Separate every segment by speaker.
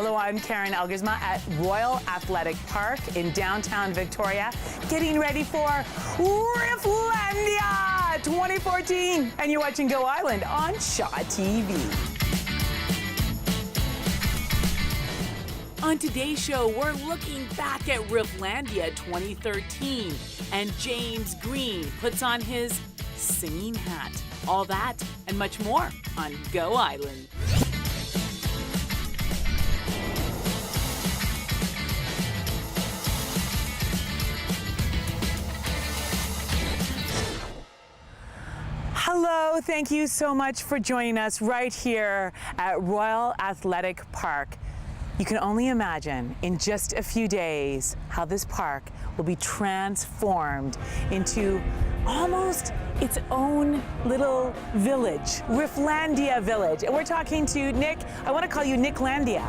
Speaker 1: Hello, I'm Karen Elgersma at Royal Athletic Park in downtown Victoria, getting ready for Rifflandia 2014. And you're watching Go Island on ShawTV. On today's show, we're looking back at Rifflandia 2013, and James Green puts on his singing hat. All that and much more on Go Island. Hello, thank you so much for joining us right here at Royal Athletic Park. You can only imagine in just a few days how this park will be transformed into almost its own little village, Rifflandia Village. And we're talking to Nick. I want to call you Nicklandia.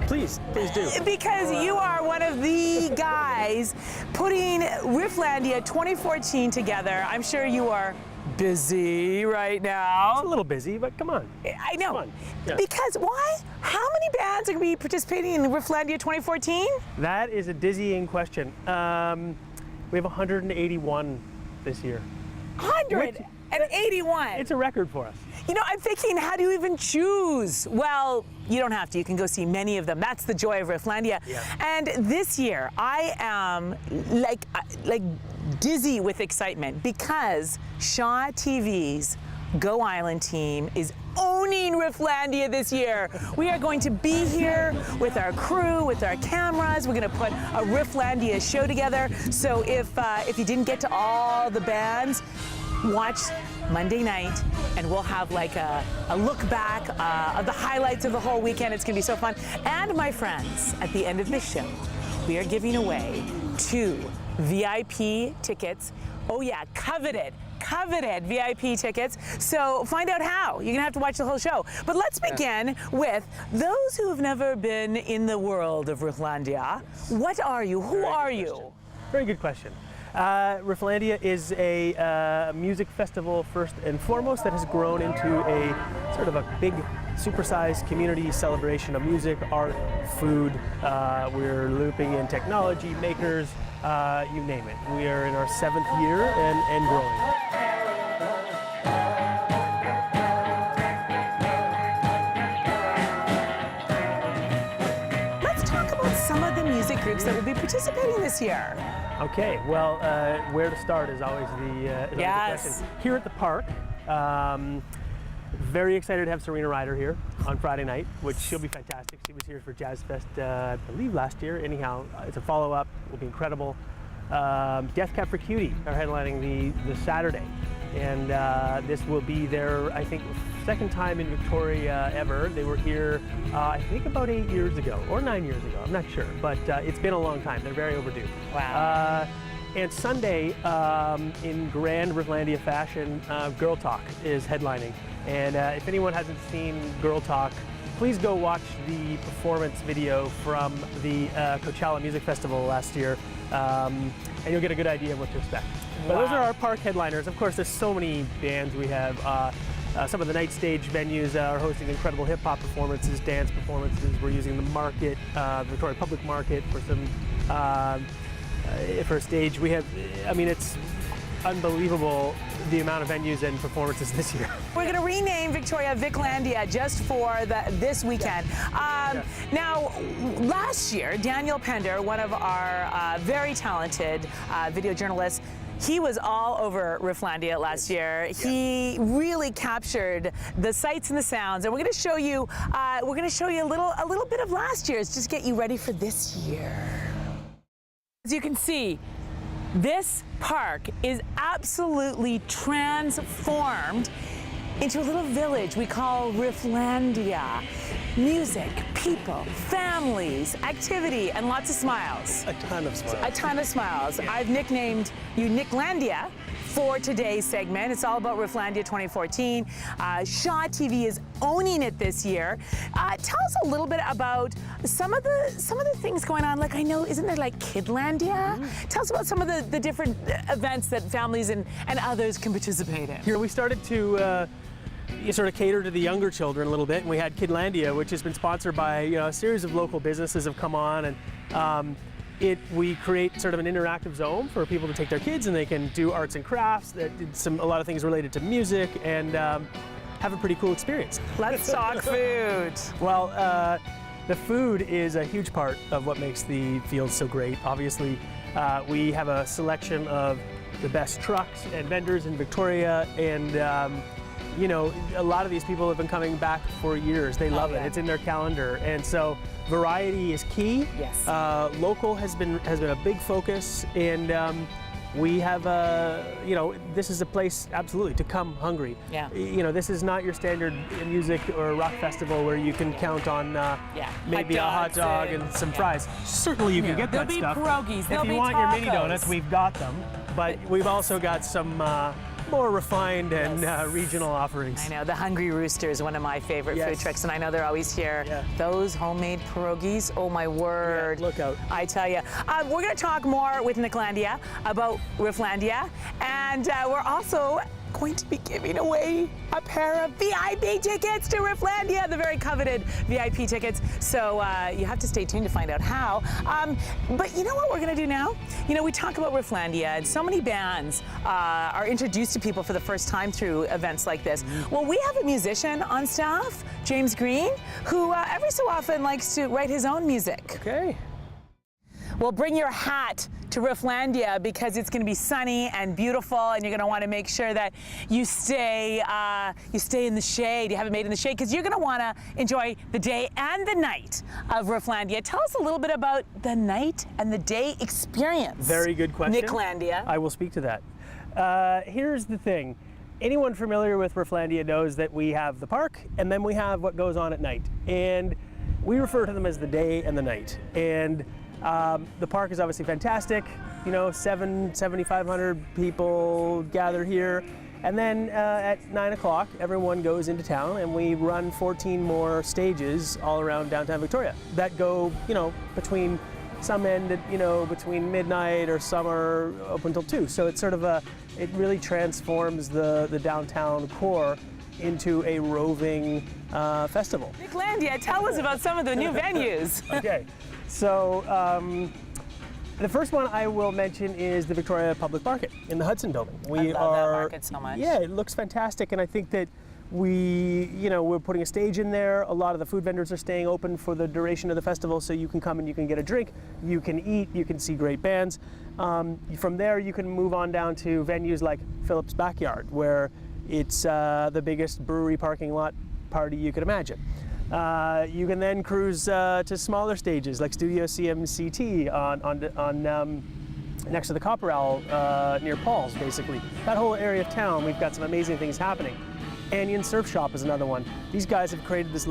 Speaker 2: Please do.
Speaker 1: Because you are one of the guys putting Rifflandia 2014 together. I'm sure you are busy right now.
Speaker 2: It's a little busy, but come on.
Speaker 1: I know.
Speaker 2: Come on. Yeah.
Speaker 1: Because why? How many bands are going to be participating in Rifflandia 2014?
Speaker 2: That is a dizzying question. We have 181 this year.
Speaker 1: 181?
Speaker 2: It's a record for us.
Speaker 1: You know, I'm thinking, how do you even choose? Well, you don't have to. You can go see many of them. That's the joy of Rifflandia.
Speaker 2: Yeah.
Speaker 1: And this year, I am like dizzy with excitement because ShawTV's Go Island team is owning Rifflandia this year. We are going to be here with our crew, with our cameras. We're going to put a Rifflandia show together. So if you didn't get to all the bands, watch Monday night, and we'll have like a look back of the highlights of the whole weekend. It's going to be so fun. And my friends, at the end of this show, we are giving away 2 VIP tickets. Oh yeah, coveted VIP tickets. So find out how. You're gonna have to watch the whole show. But let's begin with those who have never been in the world of Rifflandia. What are you? Who are you?
Speaker 2: Very good question. Rifflandia is a music festival first and foremost that has grown into a sort of a big supersized community celebration of music, art, food. We're looping in technology, makers, you name it. We are in our 7th year and growing.
Speaker 1: Let's talk about some of the music groups that will be participating this year.
Speaker 2: Okay, well, where to start is always the question. Here at the park, very excited to have Serena Ryder here on Friday night, which she'll be fantastic. She was here for Jazz Fest, I believe, last year. Anyhow, it's a follow-up. Will be incredible. Death Cab for Cutie are headlining the Saturday, and this will be their, I think, 2nd time in Victoria ever. They were here, I think, about 8 years ago or 9 years ago. I'm not sure, but it's been a long time. They're very overdue.
Speaker 1: Wow.
Speaker 2: And Sunday, in grand Rifflandia fashion, Girl Talk is headlining. And if anyone hasn't seen Girl Talk, please go watch the performance video from the Coachella Music Festival last year, and you'll get a good idea of what to expect. But those are our park headliners. Of course, there's so many bands we have. Some of the night stage venues are hosting incredible hip-hop performances, dance performances. We're using the market, Victoria Public Market, for some for a stage. We have, I mean, it's unbelievable the amount of venues and performances this year.
Speaker 1: We're going to rename Victoria Viclandia just for this weekend. Now, last year, Daniel Pender, one of our very talented video journalists, he was all over Rifflandia last year. He really captured the sights and the sounds, and we're going to show you. We're going to show you a little bit of last year's, just to get you ready for this year. As you can see, this park is absolutely transformed into a little village we call Rifflandia. Music, people, families, activity, and lots of smiles.
Speaker 2: A ton of smiles.
Speaker 1: A ton of smiles. Yeah. I've nicknamed you Nicklandia for today's segment. It's all about Rifflandia 2014. ShawTV is owning it this year. Tell us a little bit about some of the things going on. Like, I know, isn't there like Kidlandia? Mm-hmm. Tell us about some of the different events that families and others can participate in.
Speaker 2: Here we started to you sort of cater to the younger children a little bit, and we had Kidlandia, which has been sponsored by a series of local businesses have come on, and we create sort of an interactive zone for people to take their kids, and they can do arts and crafts, a lot of things related to music, and have a pretty cool experience.
Speaker 1: Let's talk food.
Speaker 2: Well, the food is a huge part of what makes the field so great. Obviously, we have a selection of the best trucks and vendors in Victoria, and a lot of these people have been coming back for years. They love it. It's in their calendar, and so variety is key.
Speaker 1: Yes.
Speaker 2: Local has been a big focus, and we have this is a place absolutely to come hungry.
Speaker 1: Yeah.
Speaker 2: This is not your standard music or rock festival where you can count on maybe a hot dog and some fries. Certainly you can get that stuff.
Speaker 1: There'll be pierogies, there'll
Speaker 2: If you
Speaker 1: be
Speaker 2: want
Speaker 1: tacos.
Speaker 2: your mini donuts, we've got them. But we've also got some more refined and regional offerings.
Speaker 1: I know, the Hungry Rooster is one of my favorite food trucks, and I know they're always here.
Speaker 2: Yeah.
Speaker 1: Those homemade pierogies, oh my word.
Speaker 2: Yeah, look out.
Speaker 1: I tell you. We're going to talk more with Nicklandia about Rifflandia, and we're also going to be giving away a pair of VIP tickets to Rifflandia, the very coveted VIP tickets. So you have to stay tuned to find out how. But you know what we're going to do now? We talk about Rifflandia, and so many bands are introduced to people for the first time through events like this. Well, we have a musician on staff, James Green, who every so often likes to write his own music.
Speaker 2: Okay.
Speaker 1: Well, bring your hat to Rifflandia because it's going to be sunny and beautiful, and you're going to want to make sure that you stay in the shade. You have it made in the shade because you're going to want to enjoy the day and the night of Rifflandia. Tell us a little bit about the night and the day experience.
Speaker 2: Very good question.
Speaker 1: Nicklandia.
Speaker 2: I will speak to that. Here's the thing. Anyone familiar with Rifflandia knows that we have the park, and then we have what goes on at night. And we refer to them as the day and the night. And the park is obviously fantastic. 7,500 people gather here. And then at 9 o'clock, everyone goes into town, and we run 14 more stages all around downtown Victoria that go, between some end at, between midnight, or some are open until 2. So it's sort of it really transforms the downtown core into a roving festival.
Speaker 1: Nicklandia, tell us about some of the new venues.
Speaker 2: Okay. So the first one I will mention is the Victoria Public Market in the Hudson Building.
Speaker 1: I love that market so much.
Speaker 2: Yeah, it looks fantastic, and I think that we're putting a stage in there. A lot of the food vendors are staying open for the duration of the festival, so you can come and you can get a drink, you can eat, you can see great bands. From there, you can move on down to venues like Philip's Backyard, where it's the biggest brewery parking lot party you could imagine. You can then cruise to smaller stages like Studio CMCT on next to the Copper Owl near Paul's, basically. That whole area of town, we've got some amazing things happening. Anion Surf Shop is another one. These guys have created this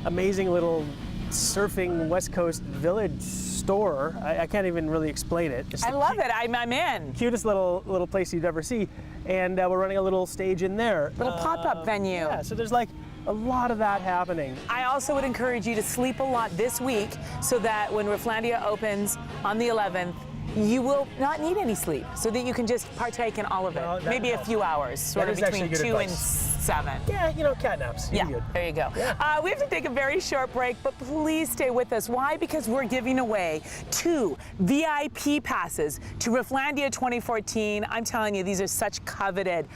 Speaker 2: amazing little surfing West Coast village store. I can't even really explain it.
Speaker 1: I love it. I'm in.
Speaker 2: Cutest little place you'd ever see. And we're running a little stage in there.
Speaker 1: Little pop-up venue.
Speaker 2: Yeah, so there's a lot of that happening.
Speaker 1: I also would encourage you to sleep a lot this week so that when Rifflandia opens on the 11th, you will not need any sleep, so that you can just partake in all of it. Maybe a few hours, sort of between 2 and 7.
Speaker 2: Yeah, cat naps.
Speaker 1: Yeah,
Speaker 2: good.
Speaker 1: there you go.
Speaker 2: Yeah.
Speaker 1: We have to take a very short break, but please stay with us. Why? Because we're giving away 2 VIP passes to Rifflandia 2014. I'm telling you, these are such coveted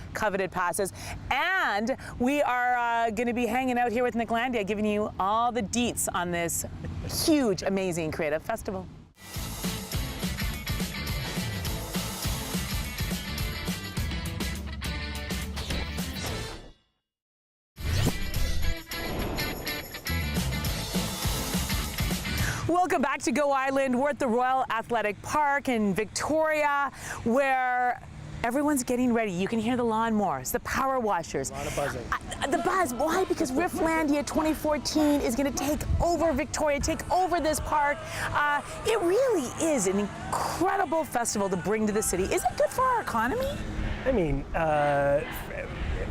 Speaker 1: passes. And we are going to be hanging out here with Nicklandia, giving you all the deets on this huge, amazing creative festival. Welcome back to Go Island. We're at the Royal Athletic Park in Victoria, where everyone's getting ready. You can hear the lawnmowers, the power washers.
Speaker 2: A lot of buzzing.
Speaker 1: The buzz. Why? Because Rifflandia 2014 is going to take over Victoria, take over this park. It really is an incredible festival to bring to the city. Is it good for our economy?
Speaker 2: I mean,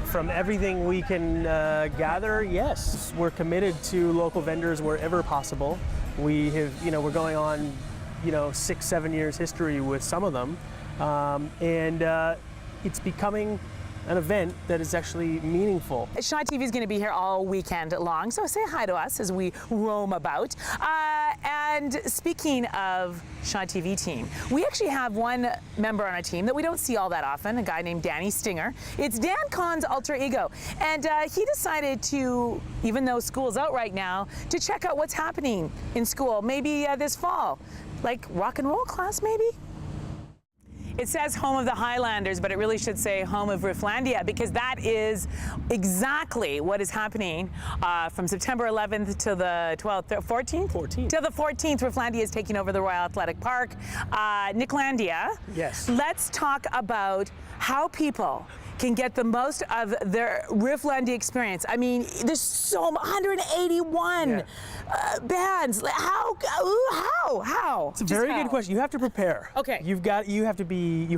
Speaker 2: from everything we can gather, yes. We're committed to local vendors wherever possible. We have, we're going on, 6-7 years history with some of them, and it's becoming an event that is actually meaningful.
Speaker 1: ShawTV is going to be here all weekend long, so say hi to us as we roam about. And speaking of ShawTV team, we actually have one member on our team that we don't see all that often, a guy named Danny Stinger. It's Dan Kahn's alter ego, and he decided to, even though school's out right now, to check out what's happening in school, maybe this fall, like rock and roll class maybe? It says home of the Highlanders, but it really should say home of Rifflandia, because that is exactly what is happening from September 11th to the 12th, 14th?
Speaker 2: 14th.
Speaker 1: Till the 14th, Rifflandia is taking over the Royal Athletic Park. Nicklandia.
Speaker 2: Yes.
Speaker 1: Let's talk about how people can get the most of their Rifflandia experience. I mean, there's so 181 bands. How?
Speaker 2: It's a very good question. You have to prepare.
Speaker 1: Okay.
Speaker 2: You have to be in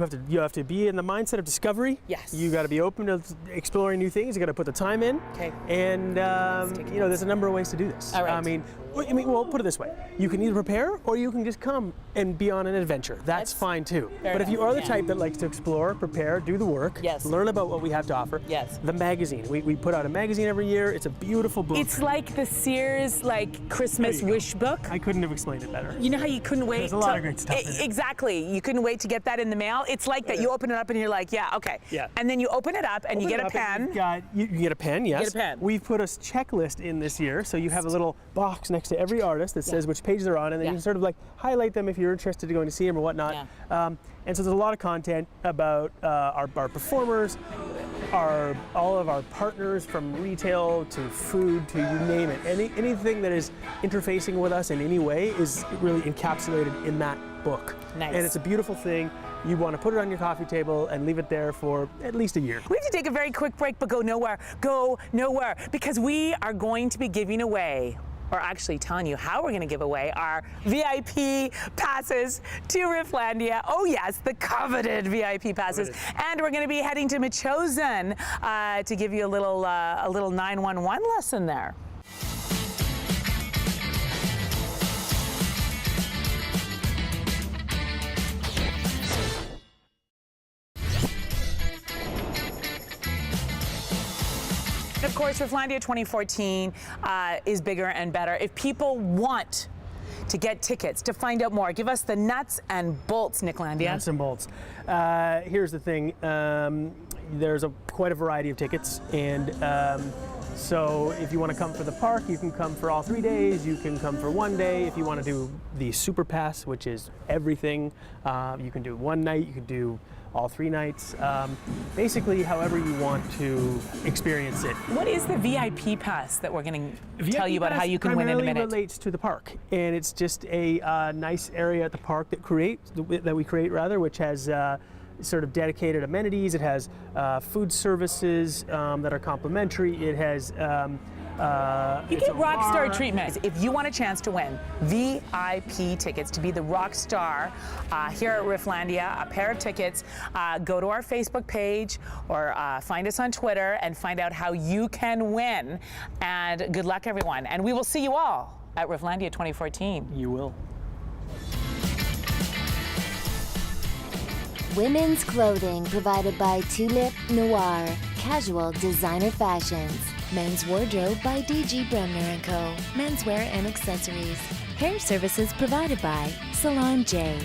Speaker 2: the mindset of discovery.
Speaker 1: Yes.
Speaker 2: You got to be open to exploring new things. You got to put the time in.
Speaker 1: Okay.
Speaker 2: And there's a number of ways to do this.
Speaker 1: All right.
Speaker 2: I mean, well, put it this way: you can either prepare or you can just come and be on an adventure. That's fine too. But if you are the type that likes to explore, prepare, do the work, learn about what we have to offer.
Speaker 1: Yes.
Speaker 2: The magazine. We put out a magazine every year. It's a beautiful book.
Speaker 1: It's like the Sears Christmas wish book.
Speaker 2: I couldn't have explained it better.
Speaker 1: You know how you couldn't wait?
Speaker 2: There's a lot of great stuff in it.
Speaker 1: Exactly. You couldn't wait to get that in the mail. It's like that. You open it up and you're like, yeah, okay.
Speaker 2: Yeah.
Speaker 1: And then you open it up and you get a pen.
Speaker 2: You get a pen, yes.
Speaker 1: You get a pen.
Speaker 2: We've put a checklist in this year, so you have a little box next to every artist that says which page they're on, and then you can sort of highlight them if you're interested in going to see them or whatnot.
Speaker 1: Yeah.
Speaker 2: And so there's a lot of content about our performers, all of our partners, from retail to food to you name it. Anything that is interfacing with us in any way is really encapsulated in that book.
Speaker 1: Nice.
Speaker 2: And it's a beautiful thing. You want to put it on your coffee table and leave it there for at least a year.
Speaker 1: We have to take a very quick break, but go nowhere, because we are going to be giving away, or actually telling you how we're going to give away, our VIP passes to Rifflandia. Oh yes, the coveted VIP passes. And we're going to be heading to Machosen to give you a little 911 lesson there. Of course, Rifflandia 2014 is bigger and better. If people want to get tickets, to find out more, give us the nuts and bolts, Nicklandia.
Speaker 2: Nuts and bolts. Here's the thing. There's quite a variety of tickets, and so if you want to come for the park, you can come for all 3 days. You can come for 1 day. If you want to do the Super Pass, which is everything, you can do 1 night. You can do all 3 nights. Basically, however you want to experience it.
Speaker 1: What is the VIP pass that we're going to tell you about how you can win in a minute?
Speaker 2: Primarily relates to the park, and it's just a nice area at the park that we create, which has sort of dedicated amenities. It has food services that are complimentary. It has
Speaker 1: you get rock star treatment. If you want a chance to win VIP tickets to be the rock star here at Rifflandia, a pair of tickets, go to our Facebook page or find us on Twitter and find out how you can win. And good luck, everyone. And we will see you all at Rifflandia 2014.
Speaker 2: You will.
Speaker 3: Women's clothing provided by Tulip Noir, casual designer fashions. Men's wardrobe by DG Bremner & Co. Menswear and accessories. Hair services provided by Salon J.